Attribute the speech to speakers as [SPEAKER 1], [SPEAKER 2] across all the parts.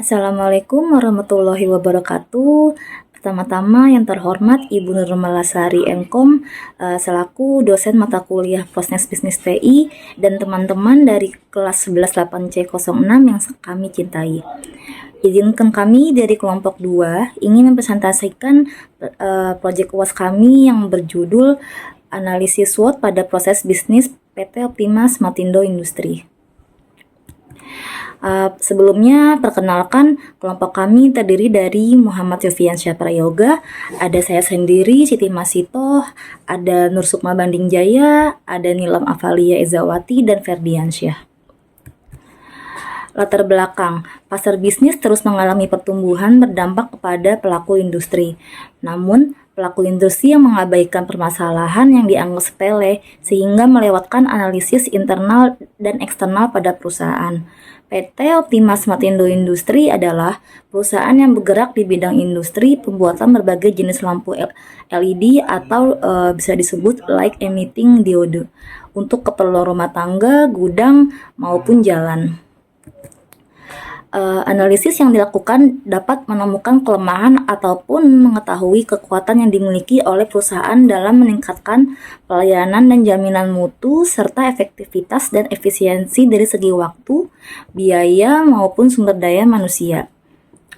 [SPEAKER 1] Assalamualaikum warahmatullahi wabarakatuh. Pertama-tama yang terhormat Ibu Nur Malasari Mkom selaku dosen mata kuliah Posnes Bisnis TI dan teman-teman dari kelas 118C06 yang kami cintai. Izinkan kami dari kelompok 2 ingin mempresentasikan proyek UAS kami yang berjudul Analisis SWOT pada proses bisnis PT Optima Smartindo Industri. Sebelumnya, perkenalkan kelompok kami terdiri dari Muhammad Yofiansyah Prayoga, ada saya sendiri Siti Masitoh, ada Nur Sukma Banding Jaya, ada Nilam Avalia Izawati, dan Ferdiansyah. Latar belakang, pasar bisnis terus mengalami pertumbuhan berdampak kepada pelaku industri. Namun, pelaku industri yang mengabaikan permasalahan yang dianggap sepele sehingga melewatkan analisis internal dan eksternal pada perusahaan. PT Optima Smartindo Industri adalah perusahaan yang bergerak di bidang industri pembuatan berbagai jenis lampu LED atau bisa disebut light emitting diode untuk keperluan rumah tangga, gudang, maupun jalan. Analisis yang dilakukan dapat menemukan kelemahan ataupun mengetahui kekuatan yang dimiliki oleh perusahaan dalam meningkatkan pelayanan dan jaminan mutu serta efektivitas dan efisiensi dari segi waktu, biaya maupun sumber daya manusia.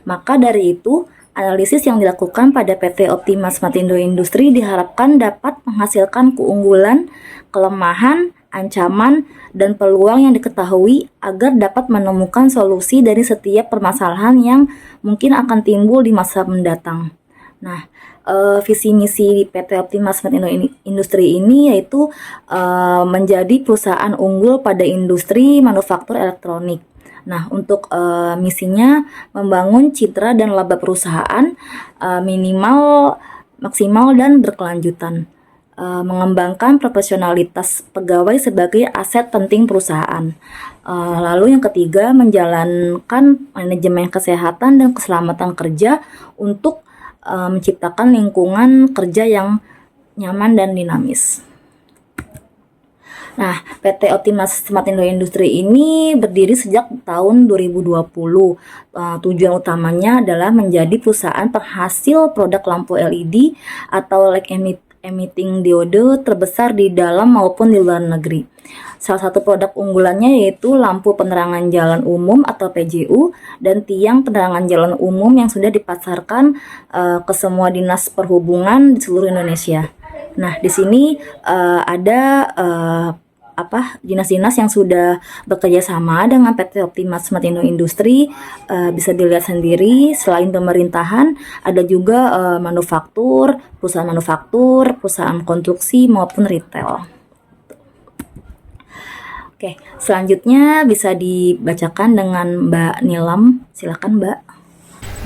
[SPEAKER 1] Maka dari itu, analisis yang dilakukan pada PT Optima Smartindo Industri diharapkan dapat menghasilkan keunggulan, kelemahan, ancaman, dan peluang yang diketahui agar dapat menemukan solusi dari setiap permasalahan yang mungkin akan timbul di masa mendatang. Nah, visi misi PT Optima Smartindo Industri ini yaitu menjadi perusahaan unggul pada industri manufaktur elektronik. Nah, untuk misinya membangun citra dan laba perusahaan minimal, maksimal, dan berkelanjutan. Mengembangkan profesionalitas pegawai sebagai aset penting perusahaan. Lalu yang ketiga, menjalankan manajemen kesehatan dan keselamatan kerja untuk menciptakan lingkungan kerja yang nyaman dan dinamis. Nah, PT Optima Smartindo Industri ini berdiri sejak tahun 2020. Tujuan utamanya adalah menjadi perusahaan penghasil produk lampu LED atau light emitting diode terbesar di dalam maupun di luar negeri. Salah satu produk unggulannya yaitu lampu penerangan jalan umum atau PJU dan tiang penerangan jalan umum yang sudah dipasarkan ke semua dinas perhubungan di seluruh Indonesia. Nah, di sini ada dinas-dinas yang sudah bekerja sama dengan PT Optima Smartindo Industri. Bisa dilihat sendiri, selain pemerintahan ada juga manufaktur, perusahaan konstruksi maupun retail. Oke, selanjutnya bisa dibacakan dengan Mbak Nilam. Silakan, Mbak.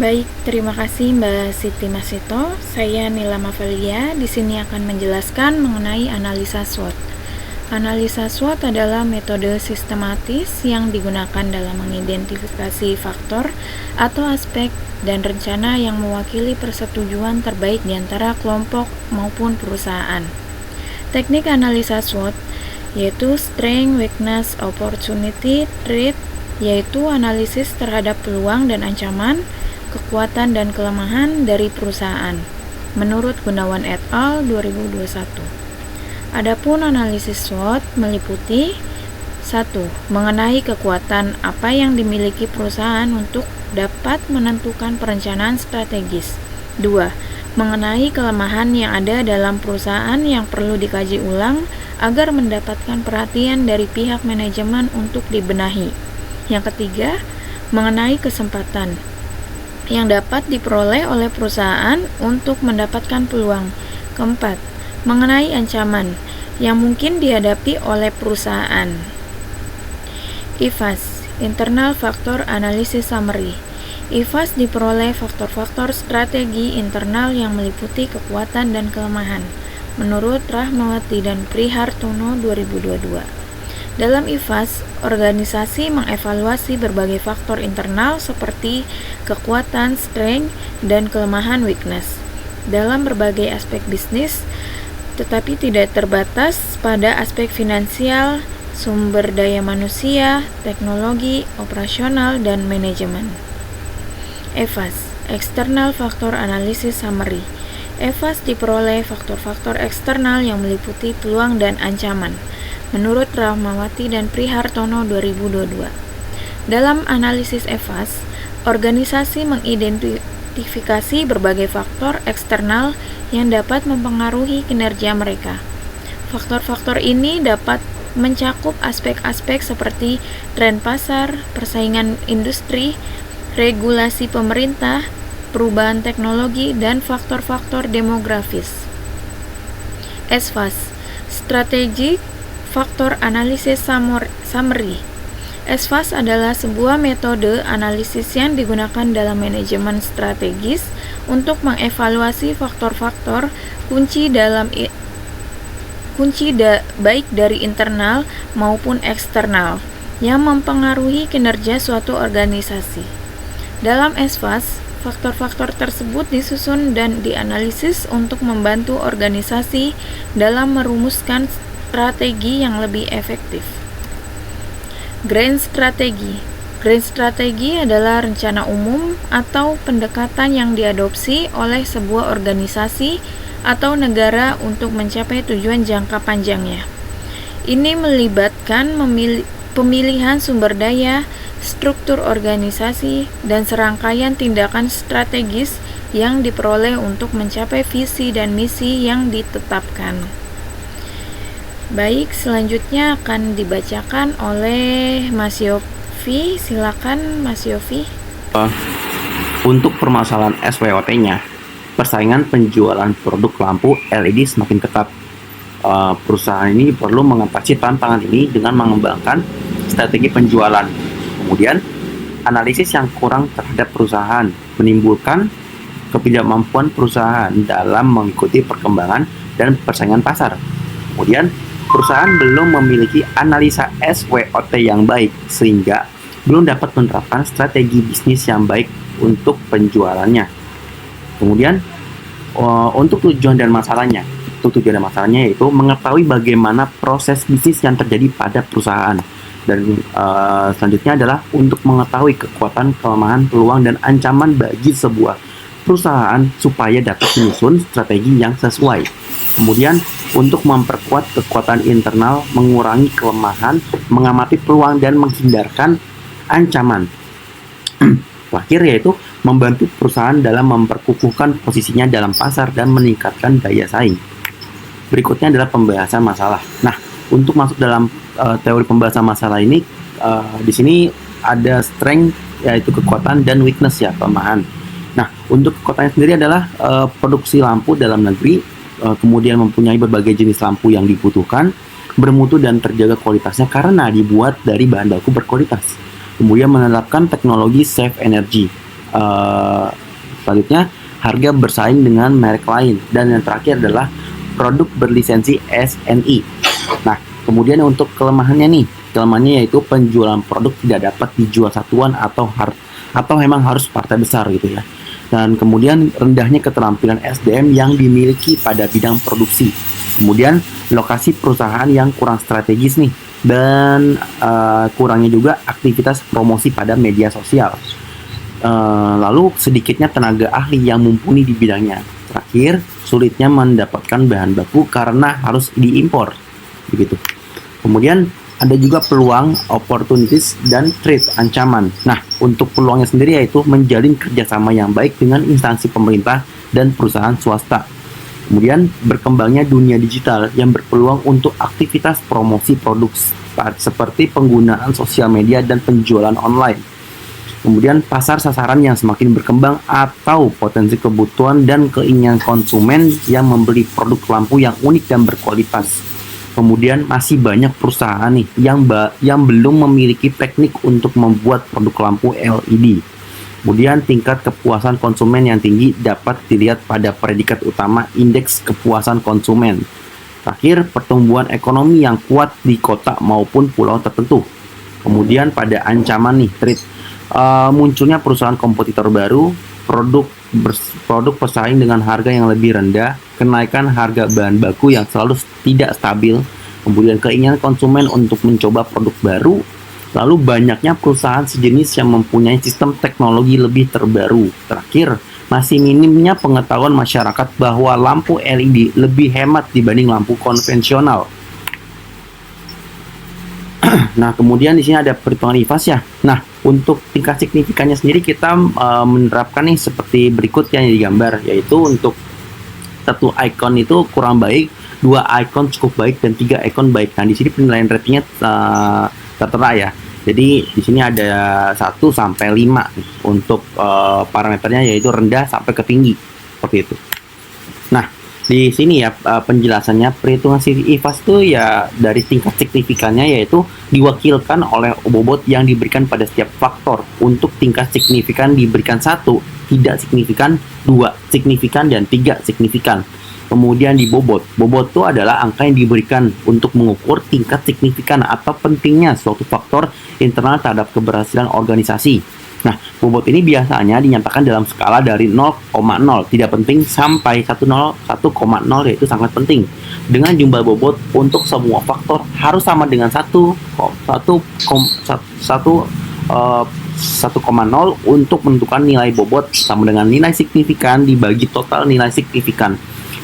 [SPEAKER 2] Baik, terima kasih Mbak Siti Masito. Saya Nilam Avalia di sini akan menjelaskan mengenai analisa SWOT. Analisa SWOT adalah metode sistematis yang digunakan dalam mengidentifikasi faktor atau aspek dan rencana yang mewakili persetujuan terbaik di antara kelompok maupun perusahaan. Teknik analisa SWOT yaitu strength, weakness, opportunity, threat, yaitu analisis terhadap peluang dan ancaman, kekuatan dan kelemahan dari perusahaan. Menurut Gunawan et al. 2021. Adapun analisis SWOT meliputi 1. Mengenai kekuatan apa yang dimiliki perusahaan untuk dapat menentukan perencanaan strategis. 2. Mengenai kelemahan yang ada dalam perusahaan yang perlu dikaji ulang agar mendapatkan perhatian dari pihak manajemen untuk dibenahi. Yang ketiga, mengenai kesempatan yang dapat diperoleh oleh perusahaan untuk mendapatkan peluang. Keempat, mengenai ancaman yang mungkin dihadapi oleh perusahaan. IFAS, Internal Factor Analysis Summary. IFAS diperoleh faktor-faktor strategi internal yang meliputi kekuatan dan kelemahan, menurut Rahmawati dan Prihartono 2022. Dalam IFAS, organisasi mengevaluasi berbagai faktor internal seperti kekuatan, strength, dan kelemahan, weakness, dalam berbagai aspek bisnis, tetapi tidak terbatas pada aspek finansial, sumber daya manusia, teknologi, operasional, dan manajemen. EVAS, External Factor Analysis Summary. EVAS diperoleh faktor-faktor eksternal yang meliputi peluang dan ancaman, menurut Rahmawati dan Prihartono 2022. Dalam analisis EVAS, organisasi mengidentifikasi berbagai faktor eksternal yang dapat mempengaruhi kinerja mereka. Faktor-faktor ini dapat mencakup aspek-aspek seperti tren pasar, persaingan industri, regulasi pemerintah, perubahan teknologi, dan faktor-faktor demografis. SFAS, Strategic Factor Analysis Summary. SFAS adalah sebuah metode analisis yang digunakan dalam manajemen strategis untuk mengevaluasi faktor-faktor baik dari internal maupun eksternal yang mempengaruhi kinerja suatu organisasi. Dalam SFAS, faktor-faktor tersebut disusun dan dianalisis untuk membantu organisasi dalam merumuskan strategi yang lebih efektif. Grand Strategy. Grand Strategy adalah rencana umum atau pendekatan yang diadopsi oleh sebuah organisasi atau negara untuk mencapai tujuan jangka panjangnya. Ini melibatkan pemilihan sumber daya, struktur organisasi, dan serangkaian tindakan strategis yang diperoleh untuk mencapai visi dan misi yang ditetapkan. Baik, selanjutnya akan dibacakan oleh Mas Yofi. Silakan Mas Yofi.
[SPEAKER 3] Untuk permasalahan SWOT-nya, persaingan penjualan produk lampu LED semakin ketat. Perusahaan ini perlu mengatasi tantangan ini dengan mengembangkan strategi penjualan. Kemudian, analisis yang kurang terhadap perusahaan menimbulkan ketidakmampuan perusahaan dalam mengikuti perkembangan dan persaingan pasar. Kemudian, perusahaan belum memiliki analisa SWOT yang baik sehingga belum dapat menerapkan strategi bisnis yang baik untuk penjualannya. Kemudian, untuk tujuan dan masalahnya yaitu mengetahui bagaimana proses bisnis yang terjadi pada perusahaan. Dan selanjutnya adalah untuk mengetahui kekuatan, kelemahan, peluang, dan ancaman bagi sebuah perusahaan supaya dapat menyusun strategi yang sesuai. Kemudian, untuk memperkuat kekuatan internal, mengurangi kelemahan, mengamati peluang, dan menghindarkan ancaman. Terakhir yaitu membantu perusahaan dalam memperkukuhkan posisinya dalam pasar dan meningkatkan daya saing. Berikutnya adalah pembahasan masalah. Nah, untuk masuk dalam teori pembahasan masalah ini, di sini ada strength yaitu kekuatan dan weakness ya, kelemahan. Nah, untuk kekuatannya sendiri adalah produksi lampu dalam negeri, kemudian mempunyai berbagai jenis lampu yang dibutuhkan, bermutu dan terjaga kualitasnya karena dibuat dari bahan baku berkualitas. Kemudian menerapkan teknologi save energy. Selanjutnya, harga bersaing dengan merek lain. Dan yang terakhir adalah produk berlisensi SNI. Nah, kemudian untuk kelemahannya yaitu penjualan produk tidak dapat dijual satuan atau memang harus partai besar gitu ya. Dan kemudian rendahnya keterampilan SDM yang dimiliki pada bidang produksi. Kemudian lokasi perusahaan yang kurang strategis nih, dan kurangnya juga aktivitas promosi pada media sosial. Lalu sedikitnya tenaga ahli yang mumpuni di bidangnya. Terakhir, sulitnya mendapatkan bahan baku karena harus diimpor, begitu. Kemudian ada juga peluang, opportunities, dan threat, ancaman. Nah, untuk peluangnya sendiri yaitu menjalin kerjasama yang baik dengan instansi pemerintah dan perusahaan swasta. Kemudian berkembangnya dunia digital yang berpeluang untuk aktivitas promosi produk seperti penggunaan sosial media dan penjualan online. Kemudian pasar sasaran yang semakin berkembang atau potensi kebutuhan dan keinginan konsumen yang membeli produk lampu yang unik dan berkualitas. Kemudian masih banyak perusahaan nih yang belum memiliki teknik untuk membuat produk lampu LED. Kemudian tingkat kepuasan konsumen yang tinggi dapat dilihat pada predikat utama indeks kepuasan konsumen. Terakhir, pertumbuhan ekonomi yang kuat di kota maupun pulau tertentu. Kemudian pada ancaman nih, threat, munculnya perusahaan kompetitor baru, produk pesaing dengan harga yang lebih rendah, kenaikan harga bahan baku yang selalu tidak stabil, kemudian keinginan konsumen untuk mencoba produk baru, Lalu banyaknya perusahaan sejenis yang mempunyai sistem teknologi lebih terbaru. Terakhir, masih minimnya pengetahuan masyarakat bahwa lampu LED lebih hemat dibanding lampu konvensional. Nah, kemudian di sini ada perhitungan IFAS ya. Nah, untuk tingkat signifikannya sendiri kita menerapkan nih seperti berikut yang digambar, yaitu untuk satu icon itu kurang baik, 2 icon cukup baik, dan 3 icon baik. Nah, di sini penilaian ratingnya tertera ya. Jadi di sini ada 1 sampai 5 untuk parameternya, yaitu rendah sampai ke tinggi seperti itu. Nah, di sini ya penjelasannya perhitungan IFAS itu ya dari tingkat signifikannya, yaitu diwakilkan oleh bobot yang diberikan pada setiap faktor. Untuk tingkat signifikan diberikan 1, tidak signifikan 2, signifikan, dan 3 signifikan. Kemudian di bobot itu adalah angka yang diberikan untuk mengukur tingkat signifikan atau pentingnya suatu faktor internal terhadap keberhasilan organisasi. Nah, bobot ini biasanya dinyatakan dalam skala dari 0,0 tidak penting sampai 1,0 yaitu sangat penting. Dengan jumlah bobot untuk semua faktor harus sama dengan 1,0 untuk menentukan nilai bobot sama dengan nilai signifikan dibagi total nilai signifikan.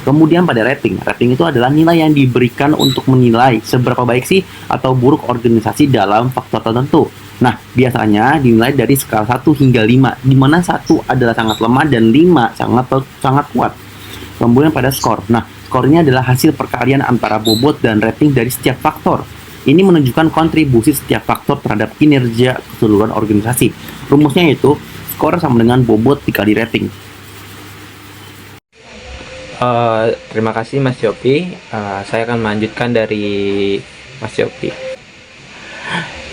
[SPEAKER 3] Kemudian pada rating itu adalah nilai yang diberikan untuk menilai seberapa baik sih atau buruk organisasi dalam faktor tertentu. Nah, biasanya dinilai dari skala 1 hingga 5, di mana 1 adalah sangat lemah dan 5 sangat kuat. Kemudian pada skor. Nah, skor ini adalah hasil perkalian antara bobot dan rating dari setiap faktor. Ini menunjukkan kontribusi setiap faktor terhadap kinerja keseluruhan organisasi. Rumusnya yaitu skor sama dengan bobot dikali rating.
[SPEAKER 4] Terima kasih Mas Yopi. Saya akan melanjutkan dari Mas Yopi.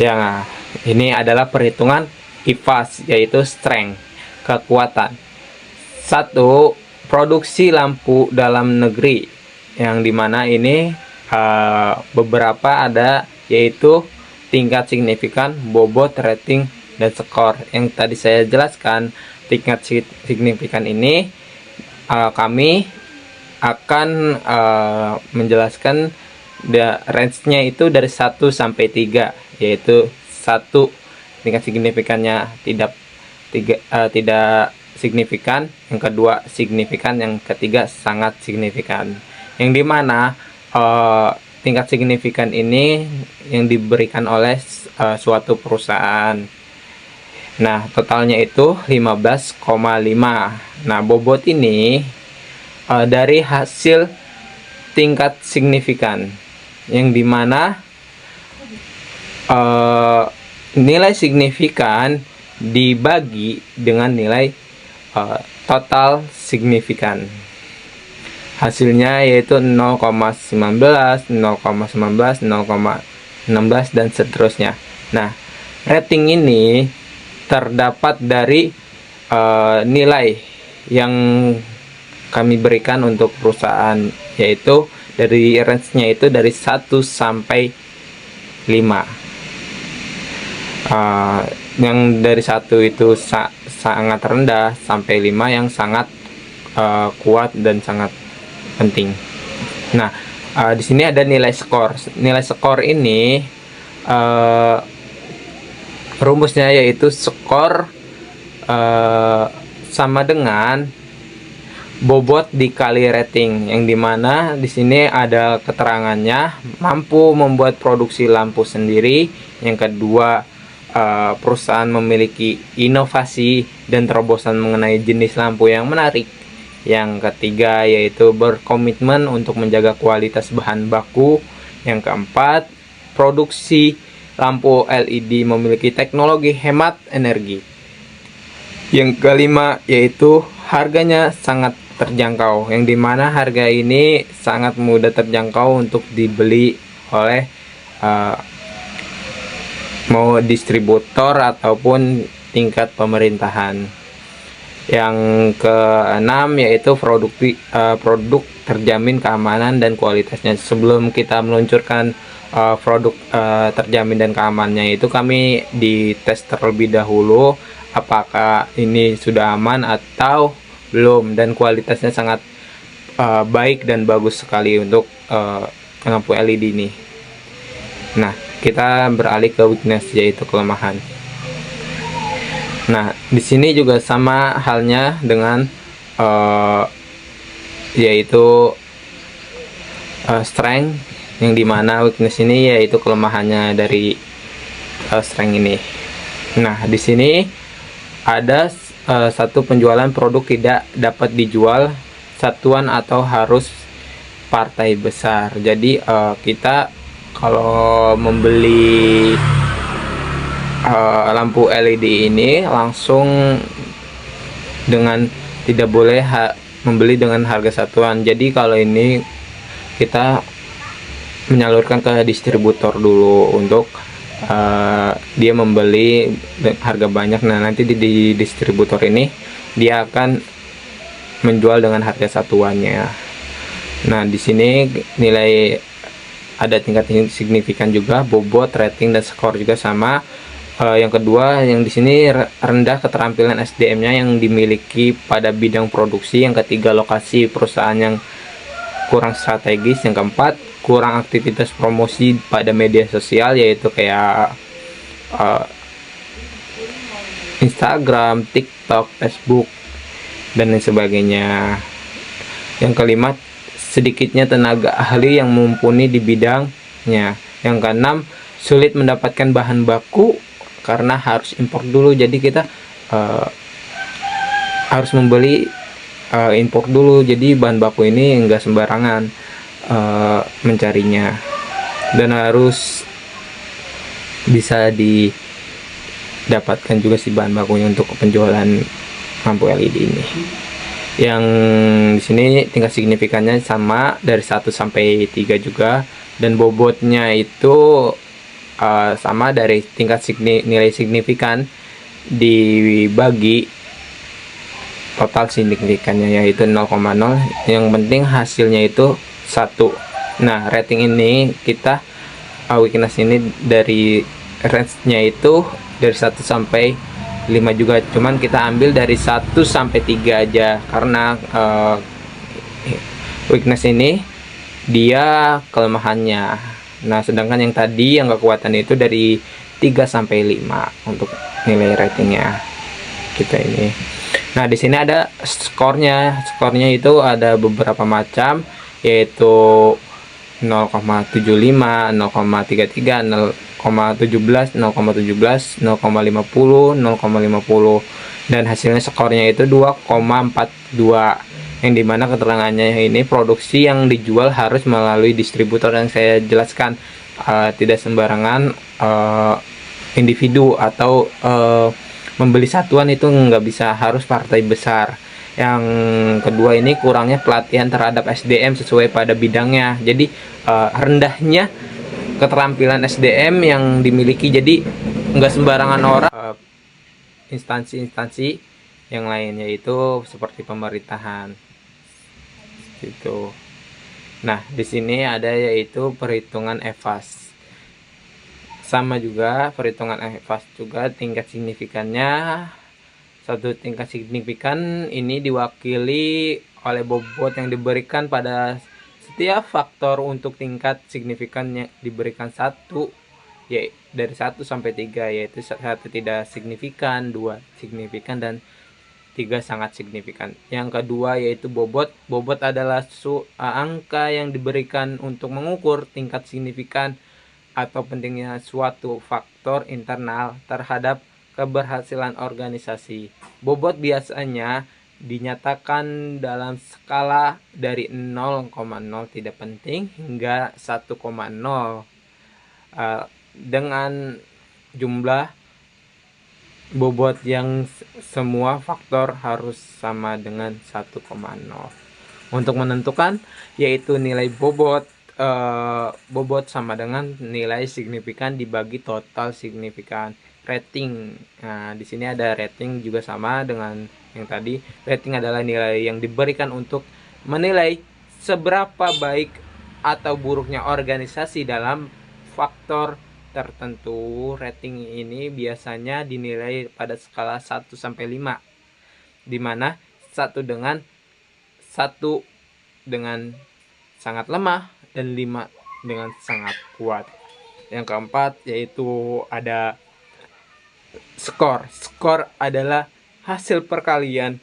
[SPEAKER 4] Yang ini adalah perhitungan IFAS, yaitu strength, kekuatan. 1. Produksi lampu dalam negeri, yang dimana ini beberapa ada, yaitu tingkat signifikan, bobot, rating, dan skor. Yang tadi saya jelaskan, tingkat signifikan ini kami akan menjelaskan range-nya itu dari 1 sampai 3, yaitu 1 tingkat signifikannya tidak signifikan, yang kedua signifikan, yang ketiga sangat signifikan. Yang dimana tingkat signifikan ini yang diberikan oleh suatu perusahaan. Nah, totalnya itu 15,5. Nah, bobot ini dari hasil tingkat signifikan, yang dimana nilai signifikan dibagi dengan nilai total signifikan. Hasilnya yaitu 0,19, 0,19, 0,16, dan seterusnya. Nah, rating ini terdapat dari nilai yang kami berikan untuk perusahaan, yaitu dari range-nya itu dari 1 sampai 5. Yang dari 1 itu sangat rendah sampai 5 yang sangat kuat dan sangat penting. Nah, di sini ada nilai skor. Nilai skor ini rumusnya yaitu skor sama dengan bobot dikali rating, yang dimana di sini ada keterangannya mampu membuat produksi lampu sendiri. Yang kedua, perusahaan memiliki inovasi dan terobosan mengenai jenis lampu yang menarik. Yang ketiga yaitu berkomitmen untuk menjaga kualitas bahan baku. Yang keempat, produksi lampu LED memiliki teknologi hemat energi. Yang kelima yaitu harganya sangat terjangkau, yang dimana harga ini sangat mudah terjangkau untuk dibeli oleh mau distributor ataupun tingkat pemerintahan. Yang keenam yaitu produk terjamin keamanan dan kualitasnya. Sebelum kita meluncurkan produk terjamin dan keamanannya itu, kami dites terlebih dahulu apakah ini sudah aman atau belum, dan kualitasnya sangat baik dan bagus sekali untuk lampu LED ini. Nah, kita beralih ke weakness, yaitu kelemahan. Nah, di sini juga sama halnya dengan yaitu strength, yang dimana weakness ini yaitu kelemahannya dari strength ini. Nah, di sini ada satu penjualan produk tidak dapat dijual satuan atau harus partai besar. Jadi kita kalau membeli lampu LED ini langsung dengan tidak boleh membeli dengan harga satuan. Jadi kalau ini kita menyalurkan ke distributor dulu untuk dia membeli harga banyak. Nah, nanti di distributor ini dia akan menjual dengan harga satuannya. Nah, di sini nilai ada tingkat signifikan juga, bobot, rating, dan skor juga sama. Yang kedua, yang di sini rendah keterampilan SDM-nya yang dimiliki pada bidang produksi. Yang ketiga, lokasi perusahaan yang kurang strategis. Yang keempat, kurang aktivitas promosi pada media sosial, yaitu kayak Instagram, TikTok, Facebook, dan lain sebagainya. Yang kelima, sedikitnya tenaga ahli yang mumpuni di bidangnya. Yang keenam, sulit mendapatkan bahan baku karena harus impor dulu. Jadi kita harus membeli impor dulu. Jadi bahan baku ini enggak sembarangan mencarinya, dan harus bisa didapatkan juga si bahan bakunya untuk penjualan lampu LED ini. Yang di sini tingkat signifikannya sama dari 1 sampai 3 juga, dan bobotnya itu sama dari tingkat nilai signifikan dibagi total signifikannya, yaitu 0,0. Yang penting hasilnya itu 1. Nah, rating ini kita weakness ini dari range-nya itu dari 1 sampai 5 juga, cuman kita ambil dari 1 sampai 3 aja karena weakness ini dia kelemahannya. Nah, sedangkan yang tadi yang kekuatan itu dari 3 sampai 5 untuk nilai ratingnya kita ini. Nah, di sini ada skornya. Skornya itu ada beberapa macam, yaitu 0,75, 0,33, 0,17, 0,17, 0,50, 0,50, dan hasilnya skornya itu 2,42. Yang dimana keterangannya ini produksi yang dijual harus melalui distributor yang saya jelaskan, tidak sembarangan individu atau membeli satuan itu nggak bisa, harus partai besar. Yang kedua ini kurangnya pelatihan terhadap SDM sesuai pada bidangnya. Jadi rendahnya keterampilan SDM yang dimiliki, jadi nggak sembarangan orang. Instansi-instansi yang lain, yaitu seperti pemerintahan gitu. Nah, di sini ada yaitu perhitungan EVAS. Sama juga perhitungan EVAS juga tingkat signifikannya. Satu tingkat signifikan ini diwakili oleh bobot yang diberikan pada setiap faktor. Untuk tingkat signifikannya diberikan 1, yaitu dari 1 sampai 3, yaitu 1 tidak signifikan, 2 signifikan, dan 3 sangat signifikan. Yang kedua yaitu bobot. Bobot adalah angka yang diberikan untuk mengukur tingkat signifikan atau pentingnya suatu faktor internal terhadap keberhasilan organisasi. Bobot biasanya dinyatakan dalam skala dari 0,0 tidak penting hingga 1,0 dengan jumlah bobot yang semua faktor harus sama dengan 1,0. Untuk menentukan yaitu nilai bobot sama dengan nilai signifikan dibagi total signifikan. Rating. Nah, di sini ada rating juga sama dengan yang tadi. Rating adalah nilai yang diberikan untuk menilai seberapa baik atau buruknya organisasi dalam faktor tertentu. Rating ini biasanya dinilai pada skala 1 sampai 5, di mana 1 dengan sangat lemah dan 5 dengan sangat kuat. Yang keempat yaitu ada skor. Skor adalah hasil perkalian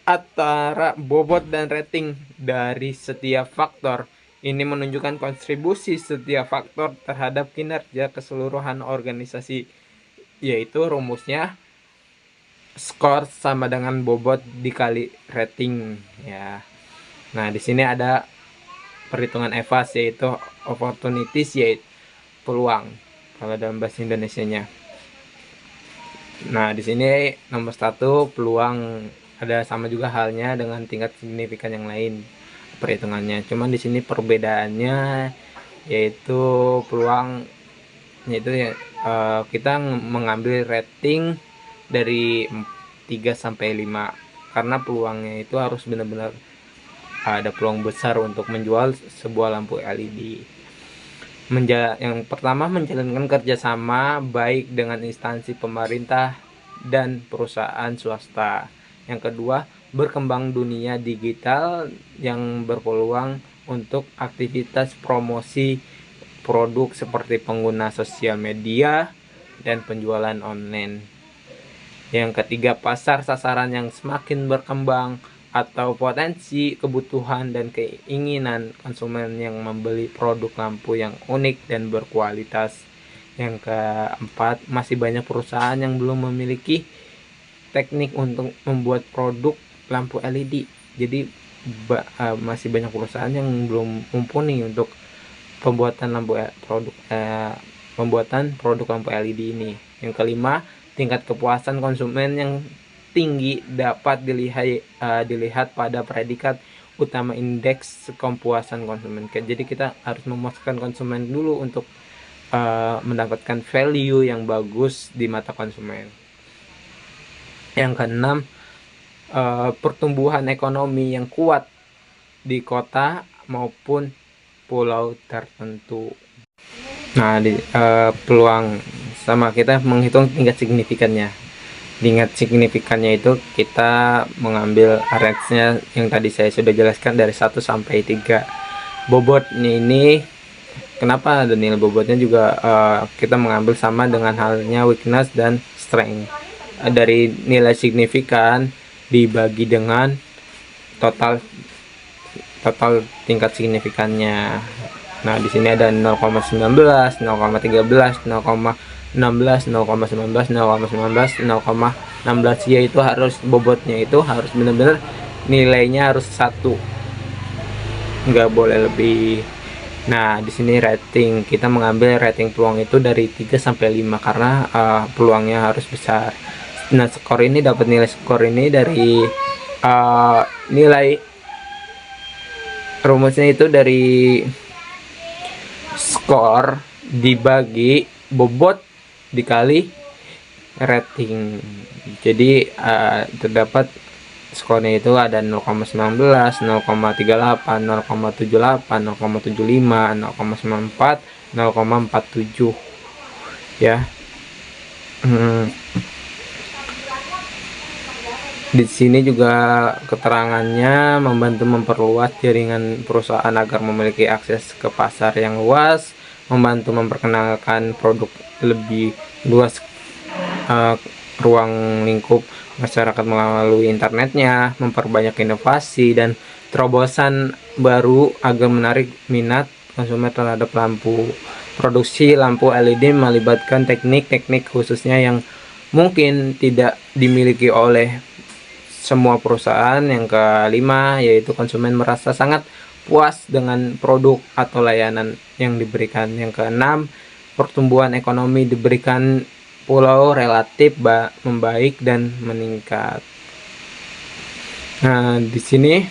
[SPEAKER 4] antara bobot dan rating dari setiap faktor. Ini menunjukkan kontribusi setiap faktor terhadap kinerja keseluruhan organisasi, yaitu rumusnya skor sama dengan bobot dikali rating ya. Nah, di sini ada perhitungan EVAS yaitu opportunities, yaitu peluang kalau dalam bahasa Indonesianya. Nah, di sini nomor 1 peluang, ada sama juga halnya dengan tingkat signifikan yang lain perhitungannya. Cuman di sini perbedaannya yaitu peluang yaitu kita mengambil rating dari 3 sampai 5 karena peluangnya itu harus benar-benar ada peluang besar untuk menjual sebuah lampu LED. Yang pertama, menjalankan kerjasama baik dengan instansi pemerintah dan perusahaan swasta. Yang kedua, berkembang dunia digital yang berpeluang untuk aktivitas promosi produk seperti pengguna sosial media dan penjualan online. Yang ketiga, pasar sasaran yang semakin berkembang atau potensi kebutuhan dan keinginan konsumen yang membeli produk lampu yang unik dan berkualitas. Yang keempat, masih banyak perusahaan yang belum memiliki teknik untuk membuat produk lampu LED. Jadi masih banyak perusahaan yang belum mumpuni untuk pembuatan produk lampu LED ini. Yang kelima, tingkat kepuasan konsumen yang tinggi dapat dilihat pada predikat utama indeks kepuasan konsumen. Jadi kita harus memuaskan konsumen dulu untuk mendapatkan value yang bagus di mata konsumen. Yang keenam, pertumbuhan ekonomi yang kuat di kota maupun pulau tertentu. Nah, peluang sama kita menghitung tingkat signifikannya. Tingkat signifikannya itu kita mengambil range-nya yang tadi saya sudah jelaskan dari 1 sampai 3. Bobotnya ini kenapa ada nilai bobotnya juga kita mengambil sama dengan halnya weakness dan strength. Dari nilai signifikan dibagi dengan total tingkat signifikannya. Nah, di sini ada 0,19, 0,13, 0,16, 0,19, 0,19, 0,16, yaitu harus bobotnya itu harus benar-benar nilainya harus 1, nggak boleh lebih. Nah, di sini rating, kita mengambil rating peluang itu dari 3 sampai 5 karena peluangnya harus besar. Nah, skor ini dapat nilai skor ini dari nilai rumusnya itu dari skor dibagi bobot dikali rating. Jadi terdapat skornya itu ada 0,19, 0,38, 0,78, 0,75, 0,94, 0,47 ya. Di sini juga keterangannya membantu memperluas jaringan perusahaan agar memiliki akses ke pasar yang luas, membantu memperkenalkan produk lebih luas ruang lingkup masyarakat melalui internetnya, memperbanyak inovasi dan terobosan baru agar menarik minat konsumen terhadap lampu. Produksi lampu LED melibatkan teknik-teknik khususnya yang mungkin tidak dimiliki oleh semua perusahaan. Yang kelima, yaitu konsumen merasa sangat puas dengan produk atau layanan yang diberikan. Yang keenam, pertumbuhan ekonomi diberikan pulau relatif membaik dan meningkat. Nah, di sini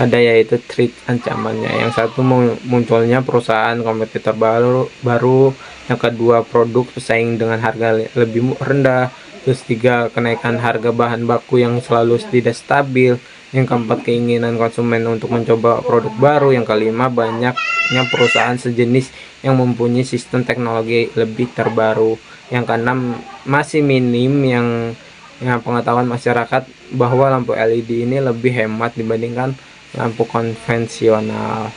[SPEAKER 4] ada yaitu threat, ancamannya. Yang satu, munculnya perusahaan kompetitor baru. Yang kedua, produk pesaing dengan harga lebih rendah. Terus 3, kenaikan harga bahan baku yang selalu tidak stabil. Yang keempat, keinginan konsumen untuk mencoba produk baru. Yang kelima, banyaknya perusahaan sejenis yang mempunyai sistem teknologi lebih terbaru. Yang keenam, masih minim yang pengetahuan masyarakat bahwa lampu LED ini lebih hemat dibandingkan lampu konvensional.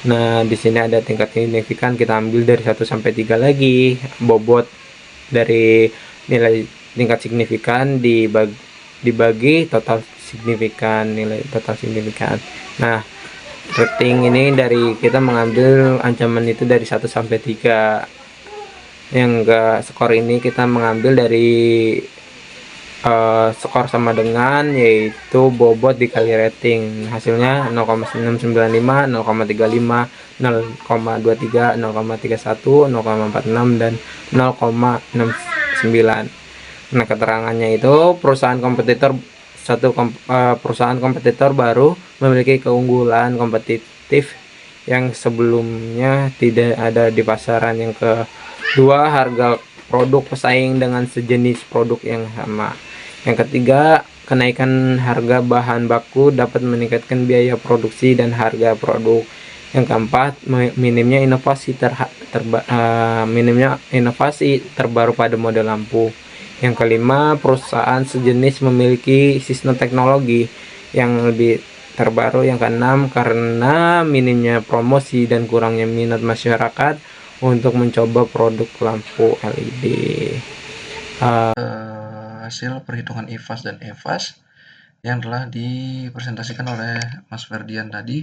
[SPEAKER 4] Nah, di sini ada tingkat signifikan, kita ambil dari 1 sampai 3 lagi. Bobot dari nilai tingkat signifikan dibagi total signifikan, nilai total signifikan. Nah, rating ini dari kita mengambil ancaman itu dari 1 sampai 3. Yang enggak skor ini kita mengambil dari skor sama dengan yaitu bobot dikali rating, hasilnya 0,695, 0,35, 0,23, 0,31, 0,46 dan 0,69. Nah, keterangannya itu perusahaan kompetitor baru memiliki keunggulan kompetitif yang sebelumnya tidak ada di pasaran. Yang kedua, harga produk pesaing dengan sejenis produk yang sama. Yang ketiga, kenaikan harga bahan baku dapat meningkatkan biaya produksi dan harga produk. Yang keempat, minimnya inovasi terbaru pada model lampu. Yang kelima, perusahaan sejenis memiliki sistem teknologi yang lebih terbaru. Yang keenam, karena minimnya promosi dan kurangnya minat masyarakat untuk mencoba produk lampu LED.
[SPEAKER 5] Hasil perhitungan IFAS dan EFAS yang telah dipresentasikan oleh Mas Ferdian tadi.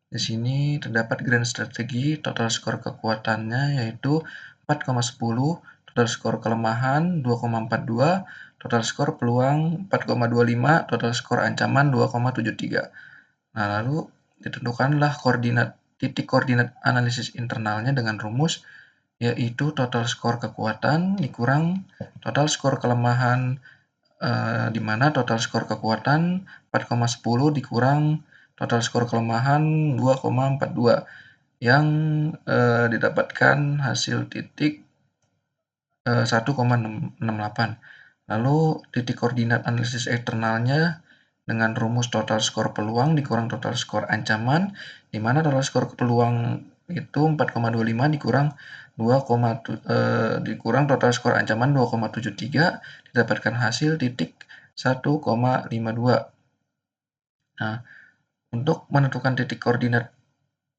[SPEAKER 5] Di sini terdapat grand strategi, total skor kekuatannya yaitu 4,10, total skor kelemahan 2,42, total skor peluang 4,25, total skor ancaman 2,73. Nah, lalu ditentukanlah titik koordinat analisis internalnya dengan rumus yaitu total skor kekuatan dikurang total skor kelemahan, di mana total skor kekuatan 4,10 dikurang total skor kelemahan 2,42 yang didapatkan hasil titik 1,668. Lalu titik koordinat analisis eksternalnya dengan rumus total skor peluang dikurang total skor ancaman, di mana total skor peluang itu 4,25 dikurang dikurang total skor ancaman 2,73 didapatkan hasil titik 1,52. Nah, untuk menentukan titik koordinat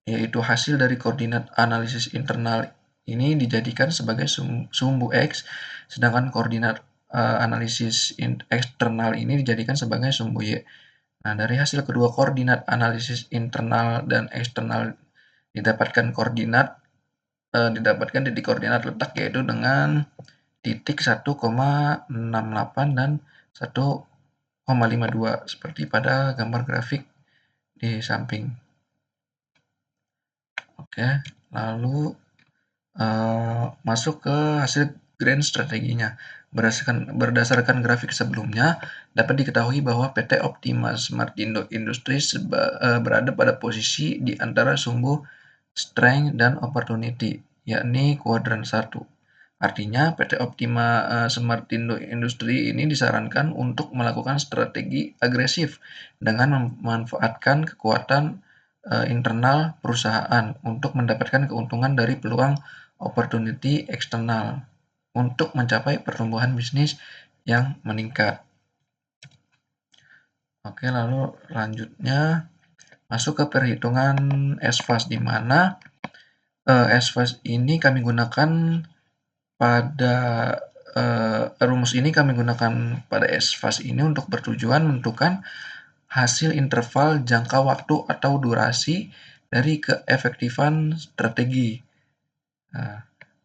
[SPEAKER 5] yaitu hasil dari koordinat analisis internal ini dijadikan sebagai sumbu X, sedangkan koordinat analisis eksternal ini dijadikan sebagai sumbu Y. Nah, dari hasil kedua koordinat analisis internal dan eksternal didapatkan titik koordinat letak yaitu dengan titik 1,68 dan 1,52 seperti pada gambar grafik di samping. Oke, lalu masuk ke hasil grand strateginya. Berdasarkan grafik sebelumnya, dapat diketahui bahwa PT Optima Smartindo Industries berada pada posisi di antara sumbu strength dan opportunity, yakni kuadran 1. Artinya, PT Optima Smartindo Industri ini disarankan untuk melakukan strategi agresif dengan memanfaatkan kekuatan internal perusahaan untuk mendapatkan keuntungan dari peluang opportunity eksternal untuk mencapai pertumbuhan bisnis yang meningkat. Oke, lalu lanjutnya masuk ke perhitungan SFAS, di mana SFAS ini kami gunakan pada rumus ini kami gunakan pada SFAS ini untuk bertujuan menentukan hasil interval jangka waktu atau durasi dari keefektifan strategi. Nah,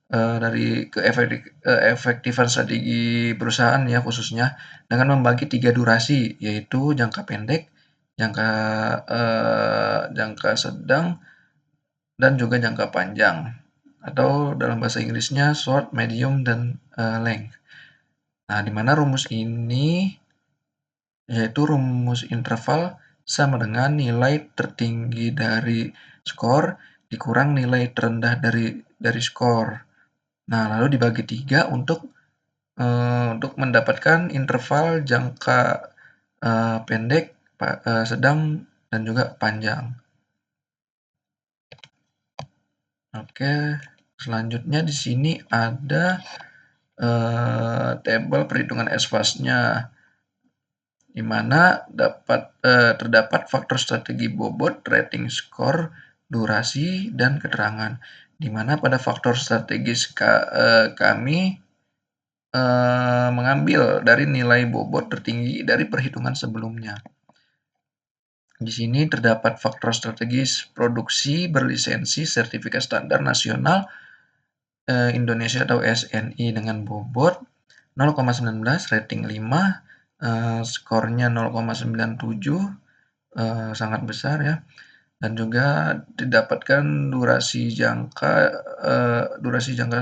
[SPEAKER 5] dari keefektifan strategi perusahaan ya khususnya dengan membagi 3 durasi, yaitu jangka pendek, jangka sedang, dan juga jangka panjang, atau dalam bahasa Inggrisnya short, medium, dan length. Nah, di mana rumus ini yaitu rumus interval sama dengan nilai tertinggi dari skor dikurang nilai terendah dari skor. Nah, lalu dibagi 3 untuk mendapatkan interval jangka pendek, sedang, dan juga panjang. Oke, selanjutnya di sini ada tabel perhitungan SFAS-nya, di mana terdapat faktor strategi bobot, rating skor, durasi, dan keterangan. Di mana pada faktor strategis kami mengambil dari nilai bobot tertinggi dari perhitungan sebelumnya. Di sini terdapat faktor strategis produksi berlisensi sertifikat standar nasional Indonesia atau SNI dengan bobot 0,19, rating 5, skornya 0,97, sangat besar ya. Dan juga didapatkan durasi jangka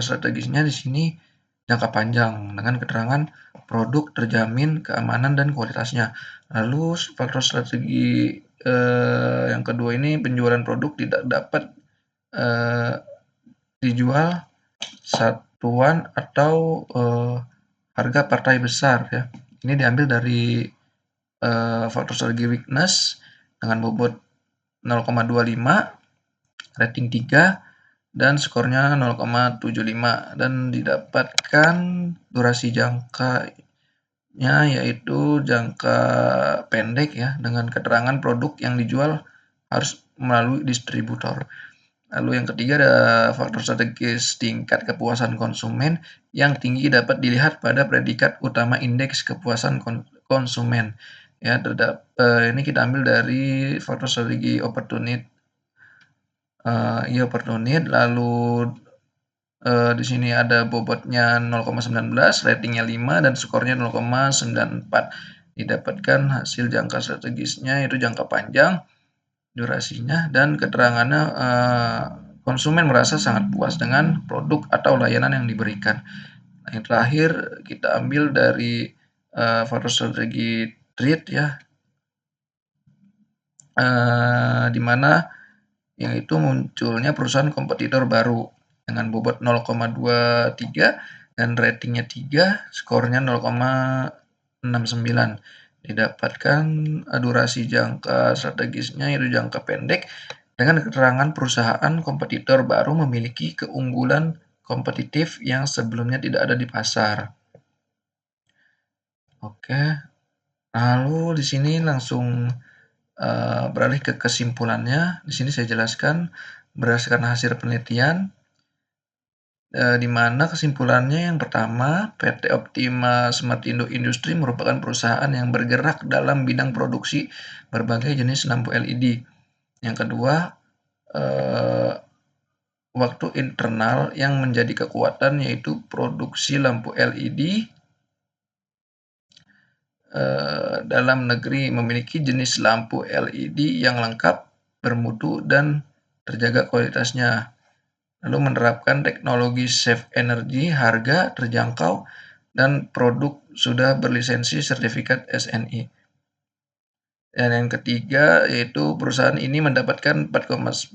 [SPEAKER 5] strategisnya di sini jangka panjang dengan keterangan produk terjamin keamanan dan kualitasnya. Lalu faktor strategi yang kedua ini penjualan produk tidak dapat dijual satuan atau harga partai besar ya. Ini diambil dari faktor strategi weakness dengan bobot 0,25, rating 3, dan skornya 0,75 dan didapatkan durasi jangkanya yaitu jangka pendek ya dengan keterangan produk yang dijual harus melalui distributor. Lalu yang ketiga ada faktor strategis tingkat kepuasan konsumen yang tinggi dapat dilihat pada predikat utama indeks kepuasan konsumen. Ya, ini kita ambil dari faktor strategi opportunity. Lalu di sini ada bobotnya 0,19, ratingnya 5, dan skornya 0,94. Didapatkan hasil jangka strategisnya yaitu jangka panjang, durasinya, dan keterangannya konsumen merasa sangat puas dengan produk atau layanan yang diberikan. Nah, yang terakhir kita ambil dari faktor strategi trade ya, di mana yaitu munculnya perusahaan kompetitor baru dengan bobot 0,23 dan ratingnya 3, skornya 0,69. Didapatkan durasi jangka strategisnya yaitu jangka pendek dengan keterangan perusahaan kompetitor baru memiliki keunggulan kompetitif yang sebelumnya tidak ada di pasar. Oke, lalu di sini langsung beralih ke kesimpulannya. Di sini saya jelaskan berdasarkan hasil penelitian, di mana kesimpulannya yang pertama, PT Optima Smartindo Industri merupakan perusahaan yang bergerak dalam bidang produksi berbagai jenis lampu LED. Yang kedua, waktu internal yang menjadi kekuatan yaitu produksi lampu LED dalam negeri memiliki jenis lampu LED yang lengkap, bermutu, dan terjaga kualitasnya. Lalu menerapkan teknologi safe energy, harga terjangkau, dan produk sudah berlisensi sertifikat SNI. Dan yang ketiga yaitu perusahaan ini mendapatkan 4,10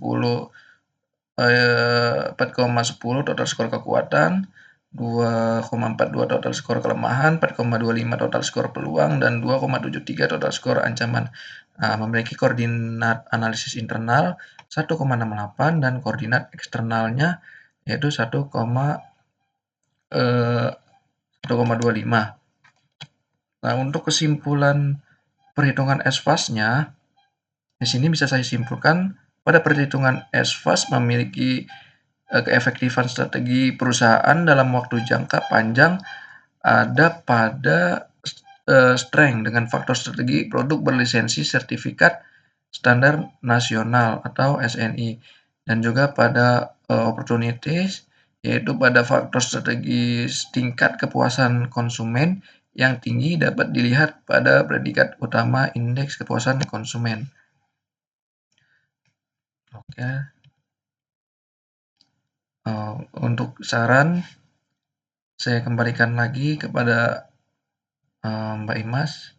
[SPEAKER 5] total skor kekuatan, 2,42 total skor kelemahan, 4,25 total skor peluang, dan 2,73 total skor ancaman. Memiliki koordinat analisis internal 1,68 dan koordinat eksternalnya yaitu 1,25. Nah, untuk kesimpulan perhitungan SFAS-nya, di sini bisa saya simpulkan pada perhitungan SFAS memiliki keefektifan strategi perusahaan dalam waktu jangka panjang ada pada strength dengan faktor strategi produk berlisensi sertifikat standar nasional atau SNI, dan juga pada opportunities yaitu pada faktor strategis tingkat kepuasan konsumen yang tinggi dapat dilihat pada predikat utama indeks kepuasan konsumen. Oke. Untuk saran saya kembalikan lagi kepada Mbak Imas.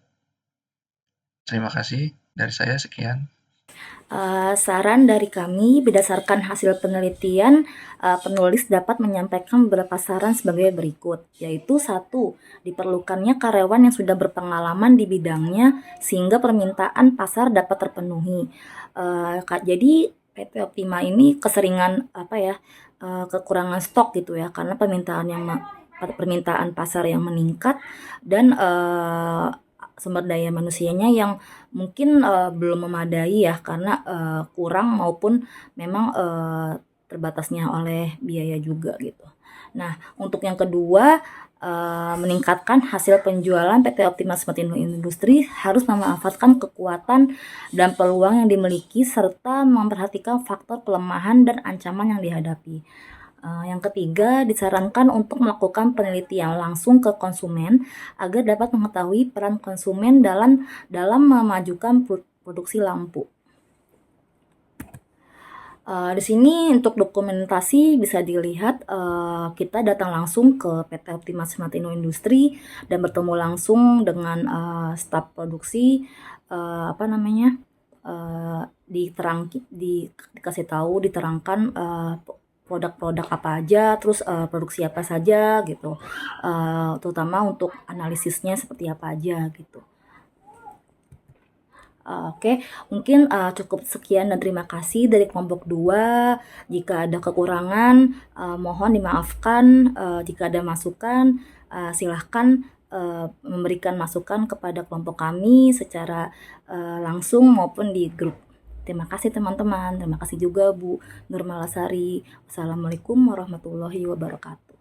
[SPEAKER 5] Terima kasih dari saya, sekian.
[SPEAKER 1] Saran dari kami berdasarkan hasil penelitian, penulis dapat menyampaikan beberapa saran sebagai berikut, yaitu 1. Diperlukannya karyawan yang sudah berpengalaman di bidangnya sehingga permintaan pasar dapat terpenuhi. Jadi PT Optima ini keseringan kekurangan stok gitu ya, karena permintaan pasar yang meningkat dan sumber daya manusianya yang mungkin belum memadai ya, karena kurang maupun memang terbatasnya oleh biaya juga gitu. Nah, untuk yang kedua, meningkatkan hasil penjualan PT Optima Smart Industri harus memanfaatkan kekuatan dan peluang yang dimiliki serta memperhatikan faktor kelemahan dan ancaman yang dihadapi. Yang ketiga, disarankan untuk melakukan penelitian langsung ke konsumen agar dapat mengetahui peran konsumen dalam memajukan produksi lampu. Di sini untuk dokumentasi bisa dilihat, kita datang langsung ke PT Optima Smart Industri dan bertemu langsung dengan staf produksi, dikasih tahu, diterangkan produk-produk apa aja, terus produksi apa saja gitu, terutama untuk analisisnya seperti apa aja gitu. Oke, mungkin cukup sekian dan terima kasih dari kelompok 2. Jika ada kekurangan, mohon dimaafkan. Jika ada masukan, silahkan memberikan masukan kepada kelompok kami secara langsung maupun di grup. Terima kasih teman-teman. Terima kasih juga Bu Nurmalasari. Wassalamualaikum warahmatullahi wabarakatuh.